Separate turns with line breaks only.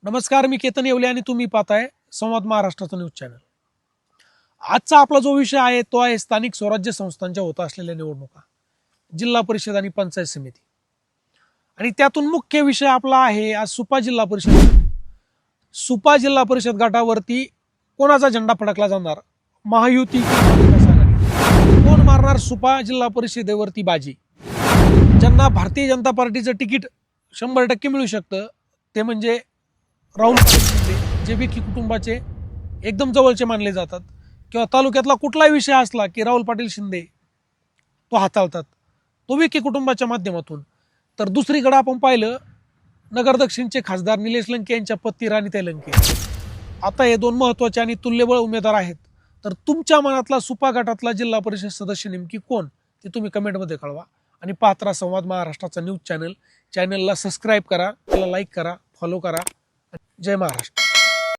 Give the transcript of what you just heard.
नमस्कार, मी केतन येवले आणि तुम्ही पाहताय संवाद महाराष्ट्राचा न्यूज चॅनल. आजचा आपला जो विषय आहे तो आहे स्थानिक स्वराज्य संस्थांच्या होत असलेल्या निवडणुका, जिल्हा परिषद आणि पंचायत समिती. आणि त्यातून मुख्य विषय आपला आहे आज सुपा जिल्हा परिषद. सुपा जिल्हा परिषद गटावरती कोणाचा झेंडा फडकला जाणार? महायुती की महाविकास आघाडी? कोण मारणार सुपा जिल्हा परिषदेवरती बाजी? ज्यांना भारतीय जनता पार्टीचं तिकीट 100% मिळू शकतं ते म्हणजे राहुल शिंदे, जे विखे कुटुंबाचे एकदम जवळचे मानले जातात, किंवा तालुक्यातला कुठलाही विषय असला की राहुल पाटील शिंदे तो हाताळतात, तो विखे कुटुंबाच्या माध्यमातून. तर दुसरीकडे आपण पाहिलं, नगर दक्षिणचे खासदार निलेश लंके यांच्या पत्नी राणीताई लंके. आता हे दोन महत्वाचे आणि तुल्यबळ उमेदवार आहेत. तर तुमच्या मनातला सुपा गटातला जिल्हा परिषद सदस्य नेमकी कोण ते तुम्ही कमेंटमध्ये कळवा. आणि पाहत राहा संवाद महाराष्ट्राचा न्यूज चॅनलला सबस्क्राईब करा, त्याला लाईक करा, फॉलो करा. जय महाराष्ट्र.